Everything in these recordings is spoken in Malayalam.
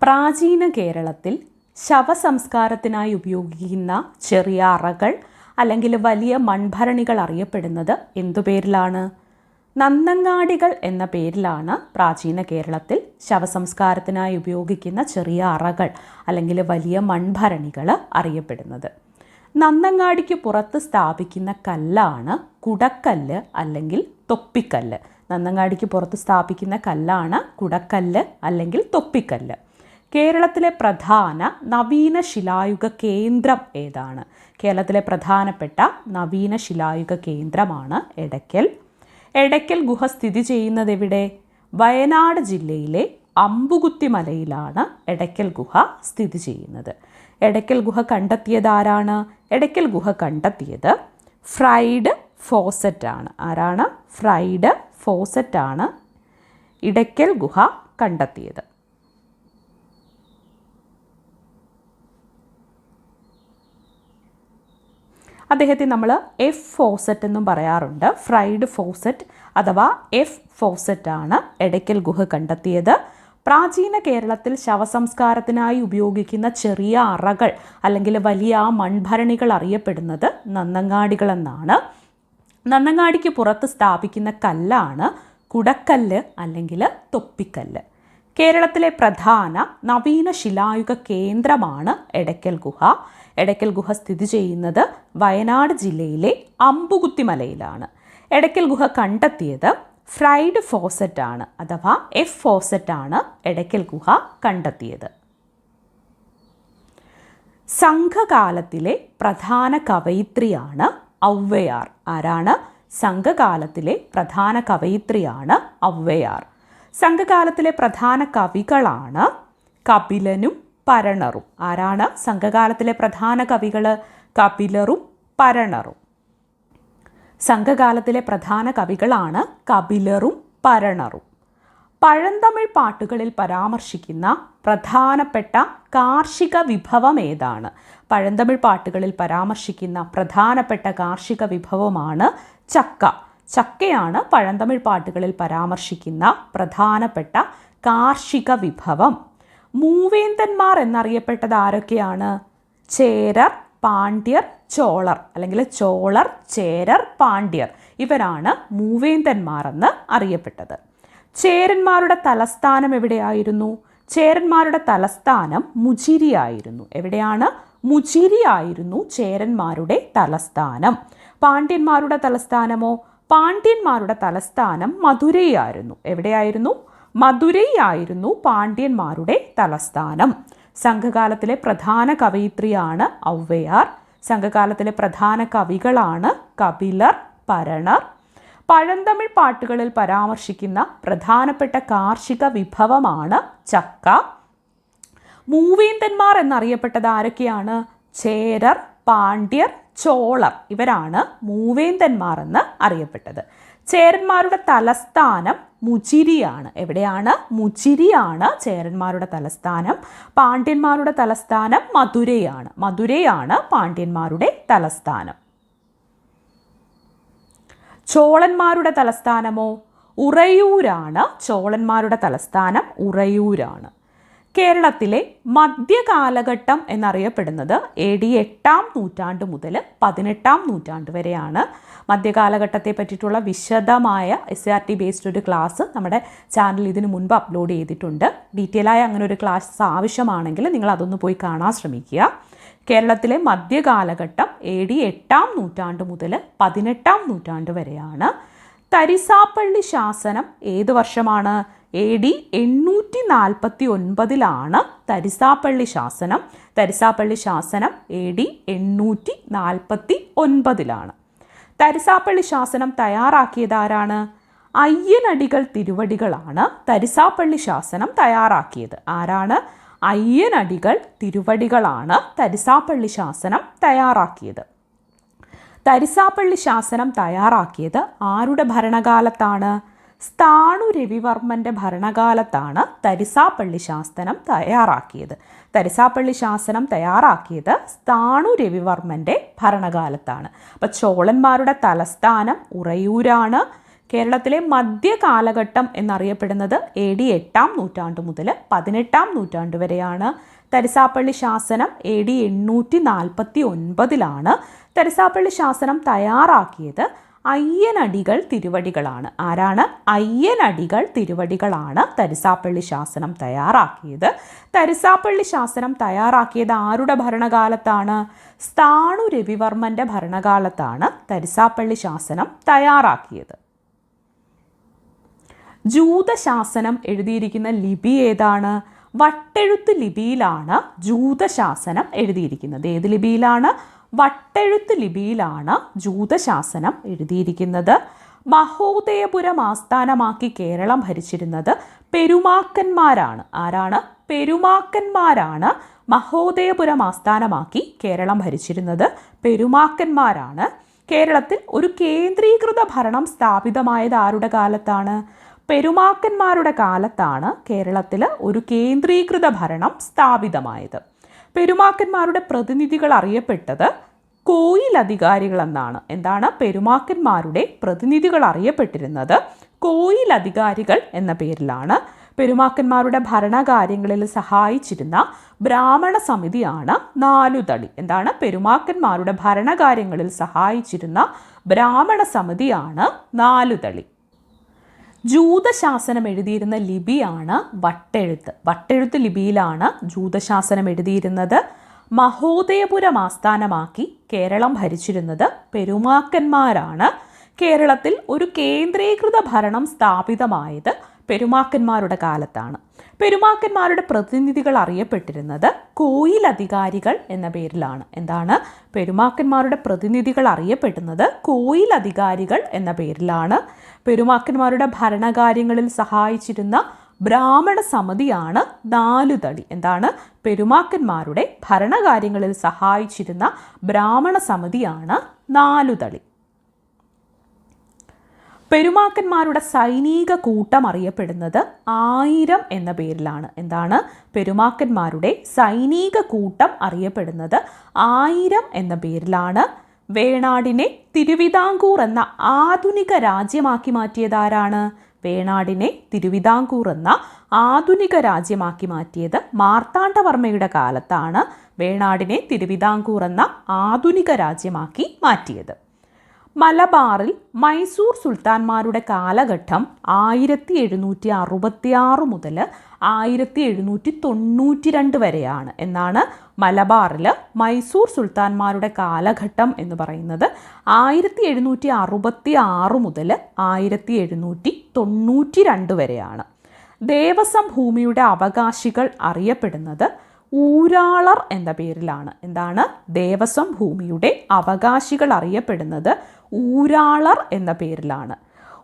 പ്രാചീന കേരളത്തിൽ ശവസംസ്കാരത്തിനായി ഉപയോഗിക്കുന്ന ചെറിയ അറകൾ അല്ലെങ്കിൽ വലിയ മൺഭരണികൾ അറിയപ്പെടുന്നത് എന്തു പേരിലാണ്? നന്നങ്ങാടികൾ എന്ന പേരിലാണ് പ്രാചീന കേരളത്തിൽ ശവസംസ്കാരത്തിനായി ഉപയോഗിക്കുന്ന ചെറിയ അറകൾ അല്ലെങ്കിൽ വലിയ മൺഭരണികൾ അറിയപ്പെടുന്നത്. നന്നങ്ങാടിക്ക് പുറത്ത് സ്ഥാപിക്കുന്ന കല്ലാണ് കുടക്കല്ല് അല്ലെങ്കിൽ തൊപ്പിക്കല്ല്. നന്നങ്ങാടിക്ക് പുറത്ത് സ്ഥാപിക്കുന്ന കല്ലാണ് കുടക്കല്ല് അല്ലെങ്കിൽ തൊപ്പിക്കല്ല്. കേരളത്തിലെ പ്രധാന നവീന ശിലായുഗ കേന്ദ്രം ഏതാണ്? കേരളത്തിലെ പ്രധാനപ്പെട്ട നവീന ശിലായുഗ കേന്ദ്രമാണ് എടയ്ക്കൽ. എടയ്ക്കൽ ഗുഹ സ്ഥിതി ചെയ്യുന്നത് എവിടെ? വയനാട് ജില്ലയിലെ അമ്പുകുത്തി മലയിലാണ് എടയ്ക്കൽ ഗുഹ സ്ഥിതി ചെയ്യുന്നത്. എടയ്ക്കൽ ഗുഹ കണ്ടെത്തിയത് ആരാണ്? എടയ്ക്കൽ ഗുഹ കണ്ടെത്തിയത് ഫ്രൈഡ് ഫോസറ്റ് ആണ്. ആരാണ്? ഫ്രൈഡ് ഫോസറ്റ് ആണ് ഇടയ്ക്കൽ ഗുഹ കണ്ടെത്തിയത്. അദ്ദേഹത്തെ നമ്മൾ എഫ് ഫോസറ്റ് എന്നും പറയാറുണ്ട്. ഫ്രൈഡ് ഫോസറ്റ് അഥവാ എഫ് ഫോസറ്റ് ആണ് എടയ്ക്കൽ ഗുഹ കണ്ടെത്തിയത്. പ്രാചീന കേരളത്തിൽ ശവസംസ്കാരത്തിനായി ഉപയോഗിക്കുന്ന ചെറിയ അറകൾ അല്ലെങ്കിൽ വലിയ മൺഭരണികൾ അറിയപ്പെടുന്നത് നന്നങ്ങാടികൾ എന്നാണ്. നന്നങ്ങാടിക്ക് പുറത്ത് സ്ഥാപിക്കുന്ന കല്ലാണ് കുടക്കല്ല് അല്ലെങ്കിൽ തൊപ്പിക്കല്ല്. കേരളത്തിലെ പ്രധാന നവീന ശിലായുഗ കേന്ദ്രമാണ് എടയ്ക്കൽ ഗുഹ. എടയ്ക്കൽ ഗുഹ സ്ഥിതി ചെയ്യുന്നത് വയനാട് ജില്ലയിലെ അമ്പുകുത്തി മലയിലാണ്. എടയ്ക്കൽ ഗുഹ കണ്ടെത്തിയത് ഫ്രൈഡ് ഫോസറ്റ് ആണ് അഥവാ എഫ് ഫോസറ്റ് ആണ് എടയ്ക്കൽ ഗുഹ കണ്ടെത്തിയത്. സംഘകാലത്തിലെ പ്രധാന കവയിത്രിയാണ് ഔവ്വയാർ. ആരാണ്? സംഘകാലത്തിലെ പ്രധാന കവയിത്രിയാണ് ഔവ്വയാർ. സംഘകാലത്തിലെ പ്രധാന കവികളാണ് കപിലനും പരണറും. ആരാണ് സംഘകാലത്തിലെ പ്രധാന കവികൾ? കപിലറും പരണറും. സംഘകാലത്തിലെ പ്രധാന കവികളാണ് കപിലറും പരണറും. പഴന്തമിഴ് പാട്ടുകളിൽ പരാമർശിക്കുന്ന പ്രധാനപ്പെട്ട കാർഷിക വിഭവം ഏതാണ്? പഴന്തമിഴ് പാട്ടുകളിൽ പരാമർശിക്കുന്ന പ്രധാനപ്പെട്ട കാർഷിക വിഭവമാണ് ചക്ക. ചക്കയാണ് പഴന്തമിഴ് പാട്ടുകളിൽ പരാമർശിക്കുന്ന പ്രധാനപ്പെട്ട കാർഷിക വിഭവം. മൂവേന്തന്മാർ എന്നറിയപ്പെട്ടത് ആരൊക്കെയാണ്? ചേരർ, പാണ്ഡ്യർ, ചോളർ അല്ലെങ്കിൽ ചോളർ, ചേരർ, പാണ്ഡ്യർ ഇവരാണ് മൂവേന്തന്മാർ എന്ന് അറിയപ്പെട്ടത്. ചേരന്മാരുടെ തലസ്ഥാനം എവിടെയായിരുന്നു? ചേരന്മാരുടെ തലസ്ഥാനം മുചിരി ആയിരുന്നു. എവിടെയാണ്? മുചിരി ആയിരുന്നു ചേരന്മാരുടെ തലസ്ഥാനം. പാണ്ഡ്യന്മാരുടെ തലസ്ഥാനമോ? പാണ്ഡ്യന്മാരുടെ തലസ്ഥാനം മധുരയായിരുന്നു. എവിടെയായിരുന്നു? മധുരയായിരുന്നു പാണ്ഡ്യന്മാരുടെ തലസ്ഥാനം. സംഘകാലത്തിലെ പ്രധാന കവയിത്രിയാണ് ഔവ്വയാർ. സംഘകാലത്തിലെ പ്രധാന കവികളാണ് കപിലർ, പരണർ. പഴന്തമിഴ് പാട്ടുകളിൽ പരാമർശിക്കുന്ന പ്രധാനപ്പെട്ട കാർഷിക വിഭവമാണ് ചക്ക. മൂവേന്തന്മാർ എന്നറിയപ്പെട്ടത് ആരൊക്കെയാണ്? ചേരർ, പാണ്ഡ്യർ, ചോളർ ഇവരാണ് മൂവേന്തന്മാർ എന്ന് അറിയപ്പെട്ടത്. ചേരന്മാരുടെ തലസ്ഥാനം മുചിരിയാണ്. എവിടെയാണ്? മുചിരിയാണ് ചേരന്മാരുടെ തലസ്ഥാനം. പാണ്ഡ്യന്മാരുടെ തലസ്ഥാനം മധുരയാണ്. മധുരയാണ് പാണ്ഡ്യന്മാരുടെ തലസ്ഥാനം. ചോളന്മാരുടെ തലസ്ഥാനമോ? ഉറയൂരാണ്. ചോളന്മാരുടെ തലസ്ഥാനം ഉറയൂരാണ്. കേരളത്തിലെ മധ്യകാലഘട്ടം എന്നറിയപ്പെടുന്നത് AD 8-ാം നൂറ്റാണ്ട് മുതൽ 18-ാം നൂറ്റാണ്ട് വരെയാണ്. മധ്യകാലഘട്ടത്തെ പറ്റിയിട്ടുള്ള വിശദമായ SRT ബേസ്ഡ് ഒരു ക്ലാസ് നമ്മുടെ ചാനലിൽ ഇതിനു മുൻപ് അപ്ലോഡ് ചെയ്തിട്ടുണ്ട്. ഡീറ്റെയിലായ അങ്ങനെ ഒരു ക്ലാസ് ആവശ്യമാണെങ്കിൽ നിങ്ങൾ അതൊന്ന് പോയി കാണാൻ ശ്രമിക്കുക. കേരളത്തിലെ മധ്യകാലഘട്ടം AD 8-ാം നൂറ്റാണ്ട് മുതൽ 18-ാം നൂറ്റാണ്ട് വരെയാണ്. തരിസാപ്പള്ളി ശാസനം ഏത് വർഷമാണ്? AD 849 തരിസാപ്പള്ളി ശാസനം. തരിസാപ്പള്ളി ശാസനം AD 849. തരിസാപ്പള്ളി ശാസനം തയ്യാറാക്കിയത് ആരാണ്? അയ്യനടികൾ തിരുവടികളാണ് തരിസാപ്പള്ളി ശാസനം തയ്യാറാക്കിയത്. ആരാണ്? അയ്യനടികൾ തിരുവടികളാണ് തരിസാപ്പള്ളി ശാസനം തയ്യാറാക്കിയത്. തരിസാപ്പള്ളി ശാസനം തയ്യാറാക്കിയത് ആരുടെ ഭരണകാലത്താണ്? സ്ഥാണു രവിവർമ്മൻ്റെ ഭരണകാലത്താണ് തരിസാപ്പള്ളി ശാസനം തയ്യാറാക്കിയത്. തരിസാപ്പള്ളി ശാസനം തയ്യാറാക്കിയത് സ്ഥാണു രവിവർമ്മൻ്റെ ഭരണകാലത്താണ്. അപ്പോൾ ചോളന്മാരുടെ തലസ്ഥാനം ഉറയൂരാണ്. കേരളത്തിലെ മധ്യകാലഘട്ടം എന്നറിയപ്പെടുന്നത് AD 8-ാം നൂറ്റാണ്ട് മുതൽ 18-ാം നൂറ്റാണ്ട് വരെയാണ്. തരിസാപ്പള്ളി ശാസനം AD 849 തരിസാപ്പള്ളി ശാസനം തയ്യാറാക്കിയത് അയ്യനടികൾ തിരുവടികളാണ്. ആരാണ്? അയ്യനടികൾ തിരുവടികളാണ് തരിസാപ്പള്ളി ശാസനം തയ്യാറാക്കിയത്. തരിസാപ്പള്ളി ശാസനം തയ്യാറാക്കിയത് ആരുടെ ഭരണകാലത്താണ്? സ്ഥാണു രവിവർമ്മൻ്റെ ഭരണകാലത്താണ് തരിസാപ്പള്ളി ശാസനം തയ്യാറാക്കിയത്. ജൂതശാസനം എഴുതിയിരിക്കുന്ന ലിപി ഏതാണ്? വട്ടെഴുത്ത് ലിപിയിലാണ് ജൂതശാസനം എഴുതിയിരിക്കുന്നത്. ഏത് ലിപിയിലാണ്? വട്ടെഴുത്ത് ലിപിയിലാണ് ജൂതശാസനം എഴുതിയിരിക്കുന്നത്. മഹോദയപുരം ആസ്ഥാനമാക്കി കേരളം ഭരിച്ചിരുന്നത് പെരുമാക്കന്മാരാണ്. ആരാണ്? പെരുമാക്കന്മാരാണ് മഹോദയപുരം ആസ്ഥാനമാക്കി കേരളം ഭരിച്ചിരുന്നത്. പെരുമാക്കന്മാരാണ്. കേരളത്തിൽ ഒരു കേന്ദ്രീകൃത ഭരണം സ്ഥാപിതമായത് ആരുടെ കാലത്താണ്? പെരുമാക്കന്മാരുടെ കാലത്താണ് കേരളത്തിൽ ഒരു കേന്ദ്രീകൃത ഭരണം സ്ഥാപിതമായത്. പെരുമാക്കന്മാരുടെ പ്രതിനിധികൾ അറിയപ്പെട്ടത് കോയിൽ അധികാരികൾ എന്നാണ്. എന്താണ്? പെരുമാക്കന്മാരുടെ പ്രതിനിധികൾ അറിയപ്പെട്ടിരുന്നത് കോയിൽ അധികാരികൾ എന്ന പേരിലാണ്. പെരുമാക്കന്മാരുടെ ഭരണകാര്യങ്ങളിൽ സഹായിച്ചിരുന്ന ബ്രാഹ്മണ സമിതിയാണ് നാലുതളി. എന്താണ്? പെരുമാക്കന്മാരുടെ ഭരണകാര്യങ്ങളിൽ സഹായിച്ചിരുന്ന ബ്രാഹ്മണ സമിതിയാണ് നാലുതളി. ജൂതശാസനം എഴുതിയിരുന്ന ലിപിയാണ് വട്ടെഴുത്ത്. വട്ടെഴുത്ത് ലിപിയിലാണ് ജൂതശാസനം എഴുതിയിരുന്നത്. മഹോദയപുരം ആസ്ഥാനമാക്കി കേരളം ഭരിച്ചിരുന്നത് പെരുമാക്കന്മാരാണ്. കേരളത്തിൽ ഒരു കേന്ദ്രീകൃത ഭരണം സ്ഥാപിതമായത് പെരുമാക്കന്മാരുടെ കാലത്താണ്. പെരുമാക്കന്മാരുടെ പ്രതിനിധികൾ അറിയപ്പെട്ടിരുന്നത് കോയിൽ അധികാരികൾ എന്ന പേരിലാണ്. എന്താണ്? പെരുമാക്കന്മാരുടെ പ്രതിനിധികൾ അറിയപ്പെടുന്നത് കോയിൽ അധികാരികൾ എന്ന പേരിലാണ്. പെരുമാക്കന്മാരുടെ ഭരണകാര്യങ്ങളിൽ സഹായിച്ചിരുന്ന ബ്രാഹ്മണ സമിതിയാണ് നാലുതളി. എന്താണ്? പെരുമാക്കന്മാരുടെ ഭരണകാര്യങ്ങളിൽ സഹായിച്ചിരുന്ന ബ്രാഹ്മണ സമിതിയാണ് നാലുതളി. പെരുമാക്കന്മാരുടെ സൈനിക കൂട്ടം അറിയപ്പെടുന്നത് 1000 എന്ന പേരിലാണ്. എന്താണ്? പെരുമാക്കന്മാരുടെ സൈനിക കൂട്ടം അറിയപ്പെടുന്നത് 1000 എന്ന പേരിലാണ്. വേണാടിനെ തിരുവിതാംകൂർ എന്ന ആധുനിക രാജ്യമാക്കി മാറ്റിയതാരാണ്? വേണാടിനെ തിരുവിതാംകൂർ എന്ന ആധുനിക രാജ്യമാക്കി മാറ്റിയത് മാർത്താണ്ഡവർമ്മയുടെ കാലത്താണ്. വേണാടിനെ തിരുവിതാംകൂർ എന്ന ആധുനിക രാജ്യമാക്കി മാറ്റിയത്. മലബാറിൽ മൈസൂർ സുൽത്താൻമാരുടെ കാലഘട്ടം 1766 മുതൽ 1792 വരെയാണ്. എന്നാണ്? മലബാറിൽ മൈസൂർ സുൽത്താൻമാരുടെ കാലഘട്ടം എന്ന് പറയുന്നത് 1766 മുതൽ 1792 വരെയാണ്. ദേവസ്വം ഭൂമിയുടെ അവകാശികൾ അറിയപ്പെടുന്നത് ഊരാളർ എന്ന പേരിലാണ്. എന്താണ്? ദേവസ്വം ഭൂമിയുടെ അവകാശികൾ അറിയപ്പെടുന്നത് ഊരാളർ എന്ന പേരിലാണ്.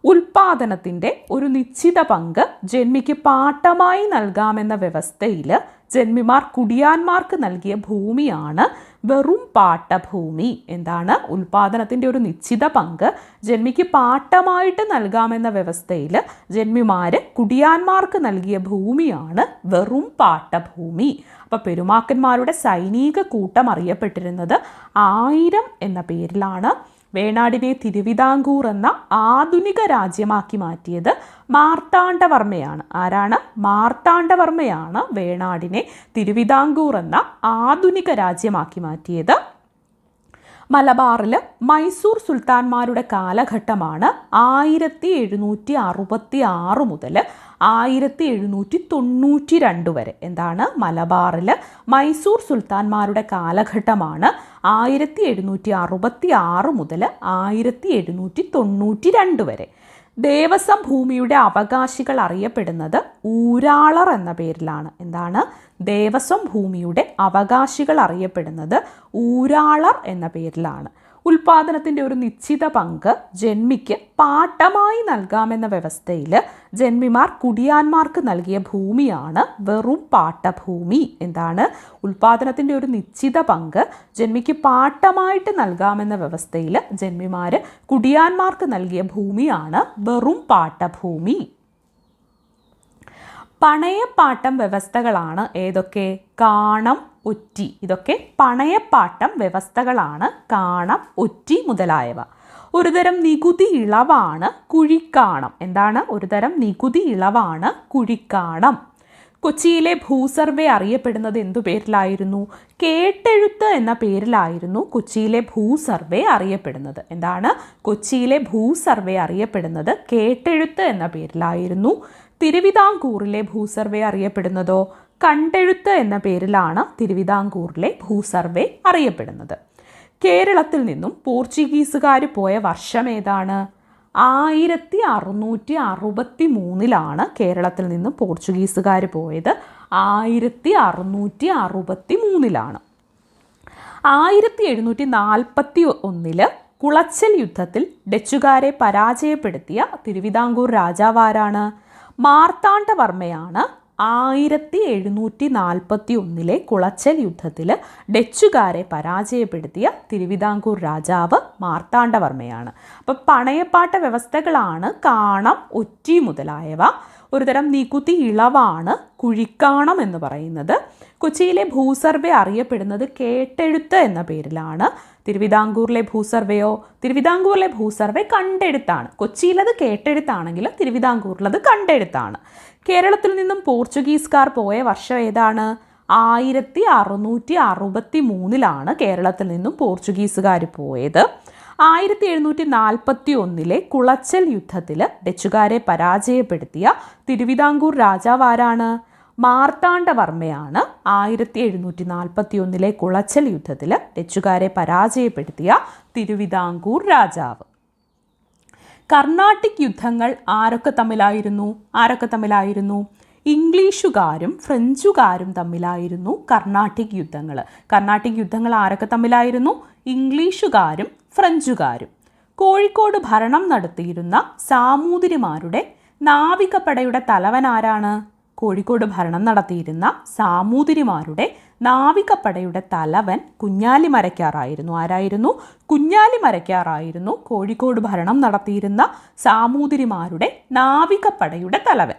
ഉൽപാദനത്തിൻ്റെ ഒരു നിശ്ചിത പങ്ക് ജന്മിക്ക് പാട്ടമായി നൽകാമെന്ന വ്യവസ്ഥയിൽ ജന്മിമാർ കുടിയാന്മാർക്ക് നൽകിയ ഭൂമിയാണ് വെറും പാട്ടഭൂമി. എന്താണ്? ഉൽപാദനത്തിൻ്റെ ഒരു നിശ്ചിത പങ്ക് ജന്മിക്ക് പാട്ടമായിട്ട് നൽകാമെന്ന വ്യവസ്ഥയിൽ ജന്മിമാർ കുടിയാന്മാർക്ക് നൽകിയ ഭൂമിയാണ് വെറും പാട്ടഭൂമി. അപ്പോൾ പെരുമാക്കന്മാരുടെ സൈനിക കൂട്ടം അറിയപ്പെട്ടിരുന്നത് 1000 എന്ന പേരിലാണ്. വേണാടിനെ തിരുവിതാംകൂർ എന്ന ആധുനിക രാജ്യമാക്കി മാറ്റിയത് മാർത്താണ്ഡവർമ്മയാണ്. ആരാണ്? മാർത്താണ്ഡവർമ്മയാണ് വേണാടിനെ തിരുവിതാംകൂർ എന്ന ആധുനിക രാജ്യമാക്കി മാറ്റിയത്. മലബാറിൽ മൈസൂർ സുൽത്താൻമാരുടെ കാലഘട്ടമാണ് 1766 മുതൽ 1792 വരെ. എന്താണ്? മലബാറിൽ മൈസൂർ സുൽത്താൻമാരുടെ കാലഘട്ടമാണ് 1766 മുതൽ 1792 വരെ. ദേവസ്വം ഭൂമിയുടെ അവകാശികൾ അറിയപ്പെടുന്നത് ഊരാളർ എന്ന പേരിലാണ്. എന്താണ്? ദേവസ്വം ഭൂമിയുടെ അവകാശികൾ അറിയപ്പെടുന്നത് ഊരാളർ എന്ന പേരിലാണ്. ഉൽപാദനത്തിൻ്റെ ഒരു നിശ്ചിത പങ്ക് ജന്മിക്ക് പാട്ടമായി നൽകാമെന്ന വ്യവസ്ഥയിൽ ജന്മിമാർ കുടിയാന്മാർക്ക് നൽകിയ ഭൂമിയാണ് വെറും പാട്ടഭൂമി. എന്താണ്? ഉൽപാദനത്തിൻ്റെ ഒരു നിശ്ചിത പങ്ക് ജന്മിക്ക് പാട്ടമായിട്ട് നൽകാമെന്ന വ്യവസ്ഥയിൽ ജന്മിമാർ കുടിയാന്മാർക്ക് നൽകിയ ഭൂമിയാണ് വെറും പാട്ടഭൂമി. പണയപ്പാട്ടം വ്യവസ്ഥകളാണ് ഏതൊക്കെ? കാണം, ഒറ്റി. ഇതൊക്കെ പണയപ്പാട്ടം വ്യവസ്ഥകളാണ്. കാണം, ഒറ്റി മുതലായവ. ഒരുതരം നികുതി ഇളവാണ് കുഴിക്കാണം. എന്താണ്? ഒരുതരം നികുതി ഇളവാണ് കുഴിക്കാണം. കൊച്ചിയിലെ ഭൂസർവേ അറിയപ്പെടുന്നത് എന്തു പേരിലായിരുന്നു? കേട്ടെഴുത്ത് എന്ന പേരിലായിരുന്നു കൊച്ചിയിലെ ഭൂസർവേ അറിയപ്പെടുന്നത്. എന്താണ്? കൊച്ചിയിലെ ഭൂസർവേ അറിയപ്പെടുന്നത് കേട്ടെഴുത്ത് എന്ന പേരിലായിരുന്നു. തിരുവിതാംകൂറിലെ ഭൂസർവേ അറിയപ്പെടുന്നതോ? കണ്ടെഴുത്ത് എന്ന പേരിലാണ് തിരുവിതാംകൂറിലെ ഭൂസർവേ അറിയപ്പെടുന്നത്. കേരളത്തിൽ നിന്നും പോർച്ചുഗീസുകാർ പോയ വർഷം ഏതാണ്? 1663 കേരളത്തിൽ നിന്നും പോർച്ചുഗീസുകാർ പോയത്. 1663 1741 കുളച്ചൽ യുദ്ധത്തിൽ ഡച്ചുകാരെ പരാജയപ്പെടുത്തിയ തിരുവിതാംകൂർ രാജാവാരാണ്? മാർത്താണ്ഡവർമ്മയാണ്. 1741 കുളച്ചൽ യുദ്ധത്തിൽ ഡച്ചുകാരെ പരാജയപ്പെടുത്തിയ തിരുവിതാംകൂർ രാജാവ് മാർത്താണ്ഡവർമ്മയാണ്. അപ്പം പണയപ്പാട്ട വ്യവസ്ഥകളാണ് കാണം, ഒറ്റി മുതലായവ. ഒരുതരം നികുതി ഇളവാണ് കുഴിക്കാണം എന്ന് പറയുന്നത്. കൊച്ചിയിലെ ഭൂസർവേ അറിയപ്പെടുന്നത് കേട്ടെഴുത്ത് എന്ന പേരിലാണ്. തിരുവിതാംകൂറിലെ ഭൂസർവേയോ? തിരുവിതാംകൂറിലെ ഭൂസർവേ കണ്ടെഴുത്താണ്. കൊച്ചിയിലത് കേട്ടെഴുത്താണെങ്കിലും തിരുവിതാംകൂറിലത് കണ്ടെഴുത്താണ്. കേരളത്തിൽ നിന്നും പോർച്ചുഗീസുകാർ പോയ വർഷം ഏതാണ്? 1663 കേരളത്തിൽ നിന്നും പോർച്ചുഗീസുകാർ പോയത്. 1741 കുളച്ചൽ യുദ്ധത്തിൽ ഡച്ചുകാരെ പരാജയപ്പെടുത്തിയ തിരുവിതാംകൂർ രാജാവാരാണ്? മാർത്താണ്ഡവർമ്മയാണ്. 1741 കുളച്ചൽ യുദ്ധത്തിൽ ഡച്ചുകാരെ പരാജയപ്പെടുത്തിയ തിരുവിതാംകൂർ രാജാവ്. കർണാട്ടിക് യുദ്ധങ്ങൾ ആരൊക്കെ തമ്മിലായിരുന്നു? ഇംഗ്ലീഷുകാരും ഫ്രഞ്ചുകാരും തമ്മിലായിരുന്നു കർണാട്ടിക് യുദ്ധങ്ങൾ. കർണാട്ടിക് യുദ്ധങ്ങൾ ആരൊക്കെ തമ്മിലായിരുന്നു? ഇംഗ്ലീഷുകാരും ഫ്രഞ്ചുകാരും. കോഴിക്കോട് ഭരണം നടത്തിയിരുന്ന സാമൂതിരിമാരുടെ നാവികപ്പടയുടെ തലവൻ ആരാണ്? കോഴിക്കോട് ഭരണം നടത്തിയിരുന്ന സാമൂതിരിമാരുടെ നാവികപ്പടയുടെ തലവൻ കുഞ്ഞാലിമരയ്ക്കാറായിരുന്നു. ആരായിരുന്നു? കുഞ്ഞാലിമരയ്ക്കാറായിരുന്നു കോഴിക്കോട് ഭരണം നടത്തിയിരുന്ന സാമൂതിരിമാരുടെ നാവികപ്പടയുടെ തലവൻ.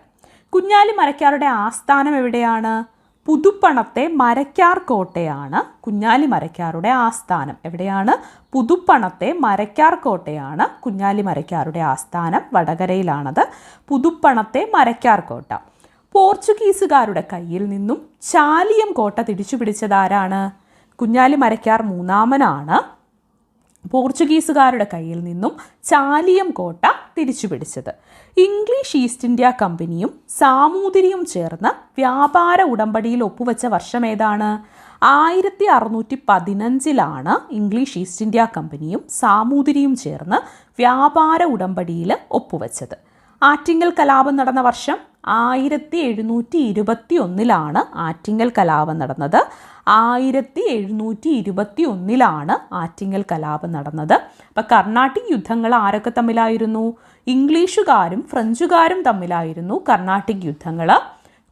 കുഞ്ഞാലിമരയ്ക്കാരുടെ ആസ്ഥാനം എവിടെയാണ്? പുതുപ്പണത്തെ മരയ്ക്കാർ കോട്ടയാണ് കുഞ്ഞാലിമരയ്ക്കാരുടെ ആസ്ഥാനം. എവിടെയാണ്? പുതുപ്പണത്തെ മരയ്ക്കാർ കോട്ടയാണ് കുഞ്ഞാലിമരയ്ക്കാരുടെ ആസ്ഥാനം. വടകരയിലാണത്. പുതുപ്പണത്തെ മരയ്ക്കാർ കോട്ട. പോർച്ചുഗീസുകാരുടെ കയ്യിൽ നിന്നും ചാലിയം കോട്ട തിരിച്ചുപിടിച്ചതാരാണ്? കുഞ്ഞാലിമരയ്ക്കാർ മൂന്നാമനാണ് പോർച്ചുഗീസുകാരുടെ കയ്യിൽ നിന്നും ചാലിയം കോട്ട തിരിച്ചുപിടിച്ചത്. ഇംഗ്ലീഷ് ഈസ്റ്റ് ഇന്ത്യ കമ്പനിയും സാമൂതിരിയും ചേർന്ന് വ്യാപാര ഉടമ്പടിയിൽ ഒപ്പുവെച്ച വർഷം ഏതാണ്? 1615 ഇംഗ്ലീഷ് ഈസ്റ്റ് ഇന്ത്യ കമ്പനിയും സാമൂതിരിയും ചേർന്ന് വ്യാപാര ഉടമ്പടിയിൽ ഒപ്പുവെച്ചത്. ആറ്റിങ്ങൽ കലാപം നടന്ന വർഷം 1721 ആറ്റിങ്ങൽ കലാപം നടന്നത്. 1721 ആറ്റിങ്ങൽ കലാപം നടന്നത്. അപ്പം കർണാട്ടിക് യുദ്ധങ്ങൾ ആരൊക്കെ തമ്മിലായിരുന്നു? ഇംഗ്ലീഷുകാരും ഫ്രഞ്ചുകാരും തമ്മിലായിരുന്നു കർണാട്ടിക് യുദ്ധങ്ങൾ.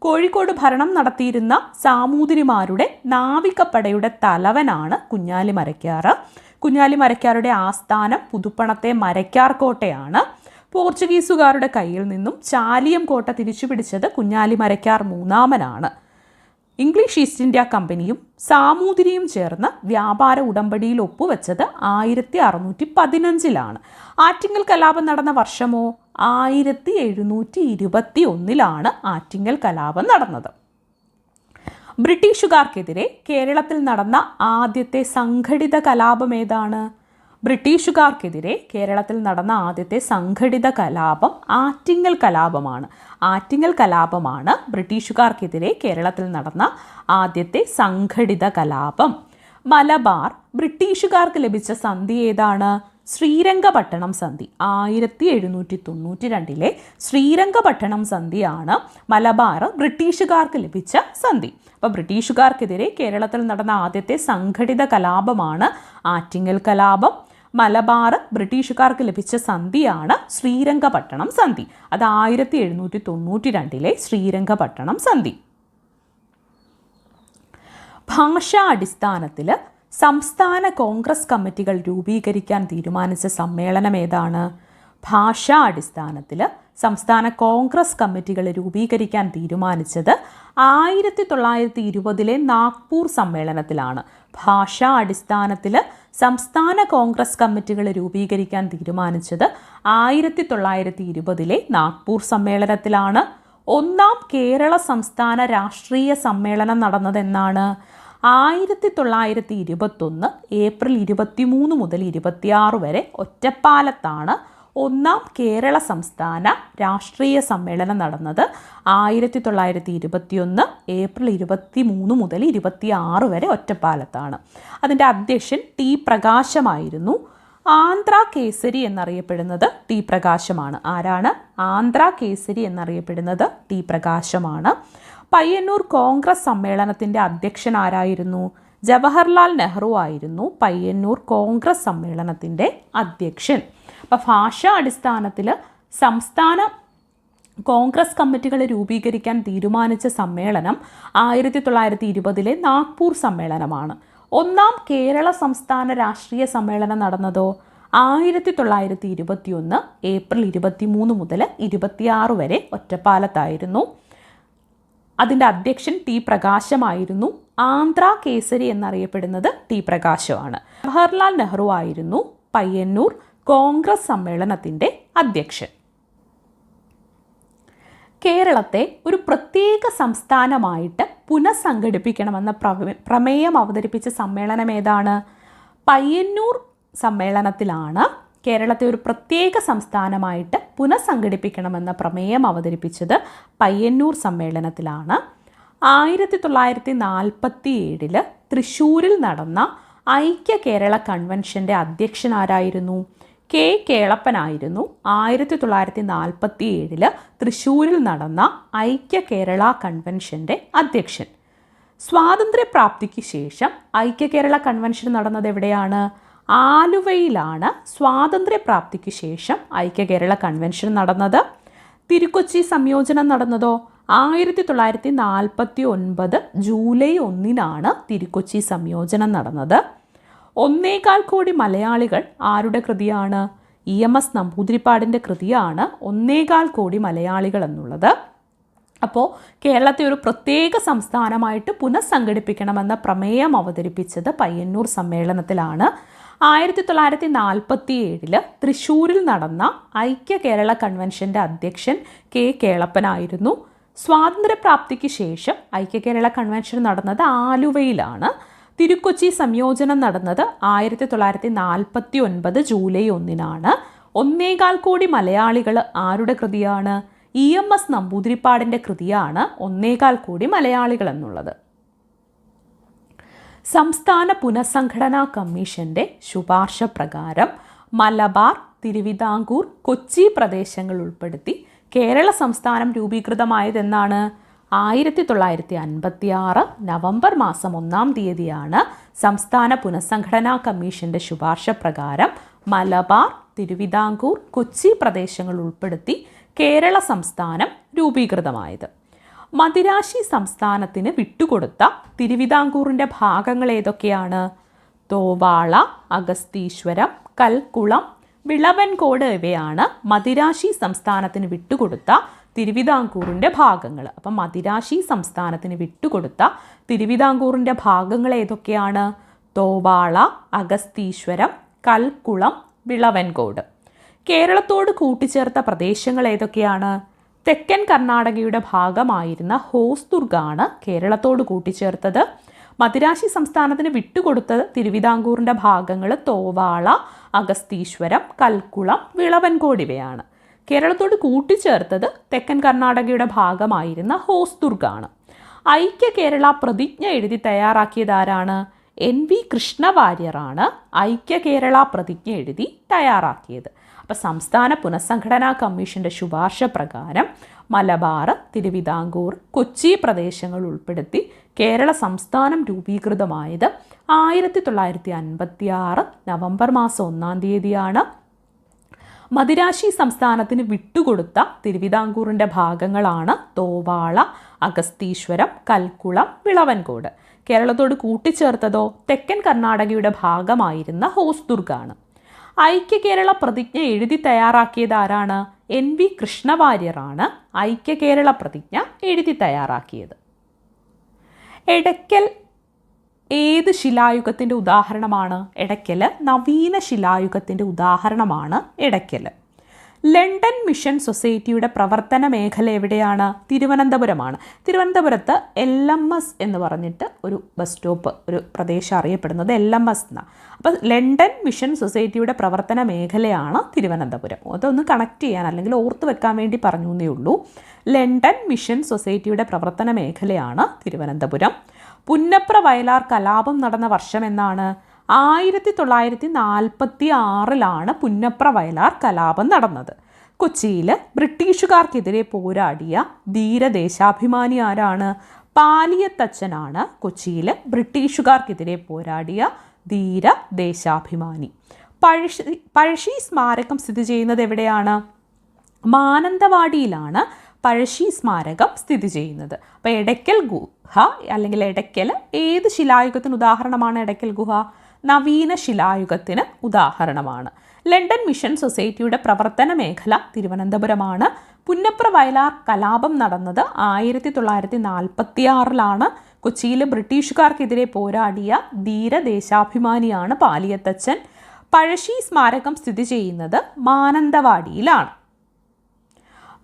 കോഴിക്കോട് ഭരണം നടത്തിയിരുന്ന സാമൂതിരിമാരുടെ നാവികപ്പടയുടെ തലവനാണ് കുഞ്ഞാലിമരയ്ക്കാർ. കുഞ്ഞാലിമരയ്ക്കാരുടെ ആസ്ഥാനം പുതുപ്പണത്തെ മരയ്ക്കാർ കോട്ടയാണ്. പോർച്ചുഗീസുകാരുടെ കയ്യിൽ നിന്നും ചാലിയം കോട്ട തിരിച്ചുപിടിച്ചത് കുഞ്ഞാലിമരയ്ക്കാർ മൂന്നാമനാണ്. ഇംഗ്ലീഷ് ഈസ്റ്റ് ഇന്ത്യ കമ്പനിയും സാമൂതിരിയും ചേർന്ന് വ്യാപാര ഉടമ്പടിയിൽ ഒപ്പുവെച്ചത് 1615 ആറ്റിങ്ങൽ കലാപം നടന്ന വർഷമോ? 1721 ആറ്റിങ്ങൽ കലാപം നടന്നത്. ബ്രിട്ടീഷുകാർക്കെതിരെ കേരളത്തിൽ നടന്ന ആദ്യത്തെ സംഘടിത കലാപം ഏതാണ്? ബ്രിട്ടീഷുകാർക്കെതിരെ കേരളത്തിൽ നടന്ന ആദ്യത്തെ സംഘടിത കലാപം ആറ്റിങ്ങൽ കലാപമാണ്. ആറ്റിങ്ങൽ കലാപമാണ് ബ്രിട്ടീഷുകാർക്കെതിരെ കേരളത്തിൽ നടന്ന ആദ്യത്തെ സംഘടിത കലാപം. മലബാർ ബ്രിട്ടീഷുകാർക്ക് ലഭിച്ച സന്ധി ഏതാണ്? ശ്രീരംഗപട്ടണം സന്ധി. 1792 ശ്രീരംഗപട്ടണം സന്ധിയാണ് മലബാർ ബ്രിട്ടീഷുകാർക്ക് ലഭിച്ച സന്ധി. അപ്പോൾ ബ്രിട്ടീഷുകാർക്കെതിരെ കേരളത്തിൽ നടന്ന ആദ്യത്തെ സംഘടിത കലാപമാണ് ആറ്റിങ്ങൽ കലാപം. മലബാർ ബ്രിട്ടീഷുകാർക്ക് ലഭിച്ച സന്ധിയാണ് ശ്രീരംഗപട്ടണം സന്ധി. അത് 1792 ശ്രീരംഗപട്ടണം സന്ധി. ഭാഷാ അടിസ്ഥാനത്തിൽ സംസ്ഥാന കോൺഗ്രസ് കമ്മിറ്റികൾ രൂപീകരിക്കാൻ തീരുമാനിച്ച സമ്മേളനം ഏതാണ്? ഭാഷാ അടിസ്ഥാനത്തിൽ സംസ്ഥാന കോൺഗ്രസ് കമ്മിറ്റികൾ രൂപീകരിക്കാൻ തീരുമാനിച്ചത് 1920 നാഗ്പൂർ സമ്മേളനത്തിലാണ്. ഭാഷാ അടിസ്ഥാനത്തിൽ സംസ്ഥാന കോൺഗ്രസ് കമ്മിറ്റികൾ രൂപീകരിക്കാൻ തീരുമാനിച്ചത് 1920 നാഗ്പൂർ സമ്മേളനത്തിലാണ്. ഒന്നാം കേരള സംസ്ഥാന രാഷ്ട്രീയ സമ്മേളനം നടന്നതെന്നാണ് 1921 ഏപ്രിൽ 23 മുതൽ 26 വരെ ഒറ്റപ്പാലത്താണ് ഒന്നാം കേരള സംസ്ഥാന രാഷ്ട്രീയ സമ്മേളനം നടന്നത്. 1921 ഏപ്രിൽ 23 മുതൽ 26 വരെ ഒറ്റപ്പാലത്താണ്. അതിൻ്റെ അധ്യക്ഷൻ ടി പ്രകാശമായിരുന്നു. ആന്ധ്ര കേസരി എന്നറിയപ്പെടുന്നത് ടി പ്രകാശമാണ്. ആരാണ്? ആന്ധ്ര കേസരി എന്നറിയപ്പെടുന്നത് ടി പ്രകാശമാണ്. പയ്യന്നൂർ കോൺഗ്രസ് സമ്മേളനത്തിൻ്റെ അധ്യക്ഷൻ ആരായിരുന്നു? ജവഹർലാൽ നെഹ്റു ആയിരുന്നു പയ്യന്നൂർ കോൺഗ്രസ് സമ്മേളനത്തിൻ്റെ അധ്യക്ഷൻ. അപ്പോൾ ഭാഷാ അടിസ്ഥാനത്തിൽ സംസ്ഥാന കോൺഗ്രസ് കമ്മിറ്റികൾ രൂപീകരിക്കാൻ തീരുമാനിച്ച സമ്മേളനം 1920 നാഗ്പൂർ സമ്മേളനമാണ്. ഒന്നാം കേരള സംസ്ഥാന രാഷ്ട്രീയ സമ്മേളനം നടന്നതോ 1921 ഏപ്രിൽ 23 മുതൽ 26 വരെ ഒറ്റപ്പാലത്തായിരുന്നു. അതിൻ്റെ അധ്യക്ഷൻ ടി പ്രകാശമായിരുന്നു. ആന്ധ്ര കേസരി എന്നറിയപ്പെടുന്നത് ടി പ്രകാശമാണ്. ജവഹർലാൽ നെഹ്റു ആയിരുന്നു പയ്യന്നൂർ കോൺഗ്രസ് സമ്മേളനത്തിൻ്റെ അധ്യക്ഷൻ. കേരളത്തെ ഒരു പ്രത്യേക സംസ്ഥാനമായിട്ട് പുനഃസംഘടിപ്പിക്കണമെന്ന പ്രമേയം അവതരിപ്പിച്ച സമ്മേളനം ഏതാണ്? പയ്യന്നൂർ സമ്മേളനത്തിലാണ് കേരളത്തെ ഒരു പ്രത്യേക സംസ്ഥാനമായിട്ട് പുനഃസംഘടിപ്പിക്കണമെന്ന പ്രമേയം അവതരിപ്പിച്ചത്. പയ്യന്നൂർ സമ്മേളനത്തിലാണ്. 1947 തൃശ്ശൂരിൽ നടന്ന ഐക്യ കേരള കൺവെൻഷൻ്റെ അധ്യക്ഷനാരായിരുന്നു? കെ കേളപ്പനായിരുന്നു. 1947 തൃശ്ശൂരിൽ നടന്ന ഐക്യ കേരള കൺവെൻഷൻ്റെ അധ്യക്ഷൻ. സ്വാതന്ത്ര്യപ്രാപ്തിക്ക് ശേഷം ഐക്യ കേരള കൺവെൻഷൻ നടന്നത് എവിടെയാണ്? ആലുവയിലാണ് സ്വാതന്ത്ര്യപ്രാപ്തിക്ക് ശേഷം ഐക്യ കേരള കൺവെൻഷൻ നടന്നത്. തിരുക്കൊച്ചി സംയോജനം നടന്നതോ 1949 ജൂലൈ 1 തിരുക്കൊച്ചി സംയോജനം നടന്നത്. 1.25 കോടി മലയാളികൾ ആരുടെ കൃതിയാണ്? EMS നമ്പൂതിരിപ്പാടിൻ്റെ കൃതിയാണ് 1.25 കോടി മലയാളികൾ എന്നുള്ളത്. അപ്പോൾ കേരളത്തെ ഒരു പ്രത്യേക സംസ്ഥാനമായിട്ട് പുനഃസംഘടിപ്പിക്കണമെന്ന പ്രമേയം അവതരിപ്പിച്ചത് പയ്യന്നൂർ സമ്മേളനത്തിലാണ്. 1947 തൃശ്ശൂരിൽ നടന്ന ഐക്യ കേരള കൺവെൻഷൻ്റെ അധ്യക്ഷൻ കെ കേളപ്പനായിരുന്നു. സ്വാതന്ത്ര്യപ്രാപ്തിക്ക് ശേഷം ഐക്യ കേരള കൺവെൻഷൻ നടന്നത് ആലുവയിലാണ്. തിരുക്കൊച്ചി സംയോജനം നടന്നത് 1949 ജൂലൈ 1 1.25 കോടി മലയാളികൾ ആരുടെ കൃതിയാണ്? EMS നമ്പൂതിരിപ്പാടിൻ്റെ കൃതിയാണ് 1.25 കോടി മലയാളികൾ എന്നുള്ളത്. സംസ്ഥാന പുനഃസംഘടനാ കമ്മീഷൻ്റെ ശുപാർശ പ്രകാരം മലബാർ, തിരുവിതാംകൂർ, കൊച്ചി പ്രദേശങ്ങൾ ഉൾപ്പെടുത്തി കേരള സംസ്ഥാനം രൂപീകൃതമായതെന്നാണ്? 1956 നവംബർ 1 സംസ്ഥാന പുനഃസംഘടനാ കമ്മീഷൻ്റെ ശുപാർശ പ്രകാരം മലബാർ, തിരുവിതാംകൂർ, കൊച്ചി പ്രദേശങ്ങൾ ഉൾപ്പെടുത്തി കേരള സംസ്ഥാനം രൂപീകൃതമായത്. മദിരാശി സംസ്ഥാനത്തിന് വിട്ടുകൊടുത്ത തിരുവിതാംകൂറിൻ്റെ ഭാഗങ്ങൾ ഏതൊക്കെയാണ്? തോവാള, അഗസ്തീശ്വരം, കൽക്കുളം, വിളവൻകോട് ഇവയാണ് മദിരാശി സംസ്ഥാനത്തിന് വിട്ടുകൊടുത്ത തിരുവിതാംകൂറിൻ്റെ ഭാഗങ്ങൾ. അപ്പം മദിരാശി സംസ്ഥാനത്തിന് വിട്ടുകൊടുത്ത തിരുവിതാംകൂറിൻ്റെ ഭാഗങ്ങൾ ഏതൊക്കെയാണ്? തോവാള, അഗസ്തീശ്വരം, കൽക്കുളം, വിളവൻകോട്. കേരളത്തോട് കൂട്ടിച്ചേർത്ത പ്രദേശങ്ങൾ ഏതൊക്കെയാണ്? തെക്കൻ കർണാടകയുടെ ഭാഗമായിരുന്ന ഹോസ്ദുർഗാണ് കേരളത്തോട് കൂട്ടിച്ചേർത്തത്. മദിരാശി സംസ്ഥാനത്തിന് വിട്ടുകൊടുത്തത് തിരുവിതാംകൂറിൻ്റെ ഭാഗങ്ങൾ തോവാള, അഗസ്തീശ്വരം, കൽക്കുളം, വിളവൻകോട് ഇവയാണ്. കേരളത്തോട് കൂട്ടിച്ചേർത്തത് തെക്കൻ കർണാടകയുടെ ഭാഗമായിരുന്ന ഹോസ്ദുർഗാണ്. ഐക്യ കേരള പ്രതിജ്ഞ എഴുതി തയ്യാറാക്കിയത് ആരാണ്? NV കൃഷ്ണവാര്യറാണ് ഐക്യ കേരള പ്രതിജ്ഞ എഴുതി തയ്യാറാക്കിയത്. അപ്പോൾ സംസ്ഥാന പുനഃസംഘടനാ കമ്മീഷൻ്റെ ശുപാർശ പ്രകാരം മലബാർ, തിരുവിതാംകൂർ, കൊച്ചി പ്രദേശങ്ങൾ ഉൾപ്പെടുത്തി കേരള സംസ്ഥാനം രൂപീകൃതമായത് 1956 നവംബർ 1 മദിരാശി സംസ്ഥാനത്തിന് വിട്ടുകൊടുത്ത തിരുവിതാംകൂറിൻ്റെ ഭാഗങ്ങളാണ് തോവാള, അഗസ്തീശ്വരം, കൽക്കുളം, വിളവൻകോട്. കേരളത്തോട് കൂട്ടിച്ചേർത്തതോ തെക്കൻ കർണാടകയുടെ ഭാഗമായിരുന്ന ഹോസ്ദുർഗാണ്. ഐക്യ കേരള പ്രതിജ്ഞ എഴുതി തയ്യാറാക്കിയത് ആരാണ്? NV കൃഷ്ണവാര്യറാണ് ഐക്യ കേരള പ്രതിജ്ഞ എഴുതി തയ്യാറാക്കിയത്. എടയ്ക്കൽ ഏത് ശിലായുഗത്തിൻ്റെ ഉദാഹരണമാണ് എടയ്ക്കൽ? നവീന ശിലായുഗത്തിൻ്റെ ഉദാഹരണമാണ് എടയ്ക്കൽ. ലണ്ടൻ മിഷൻ സൊസൈറ്റിയുടെ പ്രവർത്തന മേഖല എവിടെയാണ്? തിരുവനന്തപുരമാണ്. തിരുവനന്തപുരത്ത് LMS എന്ന് പറഞ്ഞിട്ട് ഒരു ബസ് സ്റ്റോപ്പ്, ഒരു പ്രദേശം അറിയപ്പെടുന്നത് LMS എന്നാണ്. അപ്പോൾ ലണ്ടൻ മിഷൻ സൊസൈറ്റിയുടെ പ്രവർത്തന മേഖലയാണ് തിരുവനന്തപുരം. അതൊന്ന് കണക്ട് ചെയ്യാൻ അല്ലെങ്കിൽ ഓർത്ത് വെക്കാൻ വേണ്ടി പറഞ്ഞു എന്നേ ഉള്ളൂ. ലണ്ടൻ മിഷൻ സൊസൈറ്റിയുടെ പ്രവർത്തന മേഖലയാണ് തിരുവനന്തപുരം. പുന്നപ്ര വയലാർ കലാപം നടന്ന വർഷം എന്നാണ്? 1946 പുന്നപ്ര വയലാർ കലാപം നടന്നത്. കൊച്ചിയിൽ ബ്രിട്ടീഷുകാർക്കെതിരെ പോരാടിയ ധീരദേശാഭിമാനി ആരാണ്? പാലിയത്തച്ഛനാണ് കൊച്ചിയിൽ ബ്രിട്ടീഷുകാർക്കെതിരെ പോരാടിയ ധീരദേശാഭിമാനി. പഴശ്ശി സ്മാരകം സ്ഥിതി ചെയ്യുന്നത് എവിടെയാണ്? മാനന്തവാടിയിലാണ് പഴശ്ശി സ്മാരകം സ്ഥിതി ചെയ്യുന്നത്. അപ്പോൾ എടയ്ക്കൽ ഗുഹ അല്ലെങ്കിൽ എടയ്ക്കൽ ഏത് ശിലായുഗത്തിന് ഉദാഹരണമാണ്? എടയ്ക്കൽ ഗുഹ നവീന ശിലായുഗത്തിന് ഉദാഹരണമാണ്. ലണ്ടൻ മിഷൻ സൊസൈറ്റിയുടെ പ്രവർത്തന മേഖല തിരുവനന്തപുരമാണ്. പുന്നപ്ര വയലാർ കലാപം നടന്നത് 1946 കൊച്ചിയിൽ ബ്രിട്ടീഷുകാർക്കെതിരെ പോരാടിയ ധീരദേശാഭിമാനിയാണ് പാലിയത്തച്ഛൻ. പഴശ്ശി സ്മാരകം സ്ഥിതി ചെയ്യുന്നത് മാനന്തവാടിയിലാണ്.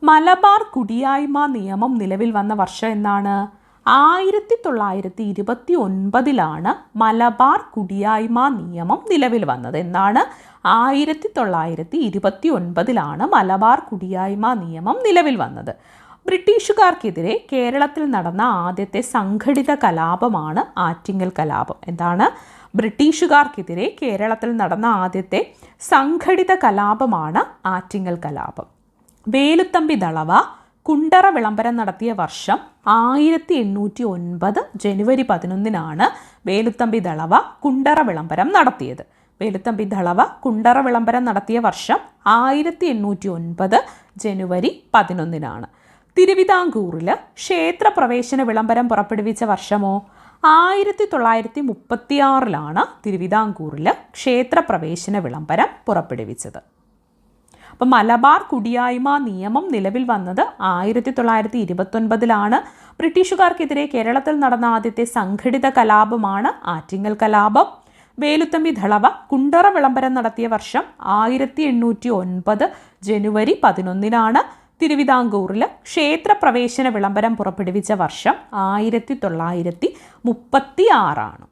മലബാർ കുടിയായ്മ നിയമം നിലവിൽ വന്ന വർഷം എന്നാണ്? 1929 മലബാർ കുടിയായ്മ നിയമം നിലവിൽ വന്നത്. എന്നാണ്? 1929 മലബാർ കുടിയായ്മ നിയമം നിലവിൽ വന്നത്. ബ്രിട്ടീഷുകാർക്കെതിരെ കേരളത്തിൽ നടന്ന ആദ്യത്തെ സംഘടിത കലാപമാണ് ആറ്റിങ്ങൽ കലാപം. എന്താണ്? ബ്രിട്ടീഷുകാർക്കെതിരെ കേരളത്തിൽ നടന്ന ആദ്യത്തെ സംഘടിത കലാപമാണ് ആറ്റിങ്ങൽ കലാപം. വേലുത്തമ്പി ദളവ കുണ്ടറ വിളംബരം നടത്തിയ വർഷം 1809 ജനുവരി 11 വേലുത്തമ്പി ദളവ കുണ്ടറ വിളംബരം നടത്തിയത്. വേലുത്തമ്പി ദളവ കുണ്ടറ വിളംബരം നടത്തിയ വർഷം 1809 ജനുവരി 11 തിരുവിതാംകൂറിൽ ക്ഷേത്രപ്രവേശന വിളംബരം പുറപ്പെടുവിച്ച വർഷമോ? 1936 തിരുവിതാംകൂറിൽ ക്ഷേത്രപ്രവേശന വിളംബരം പുറപ്പെടുവിച്ചത്. അപ്പം മലബാർ കുടിയായ്മ നിയമം നിലവിൽ വന്നത് 1929 ബ്രിട്ടീഷുകാർക്കെതിരെ കേരളത്തിൽ നടന്ന ആദ്യത്തെ സംഘടിത കലാപമാണ് ആറ്റിങ്ങൽ കലാപം. വേലുത്തമ്പി ദളവ കുണ്ടറ വിളംബരം നടത്തിയ വർഷം 1809 ജനുവരി 11 തിരുവിതാംകൂറിൽ ക്ഷേത്രപ്രവേശന വിളംബരം പുറപ്പെടുവിച്ച വർഷം 1936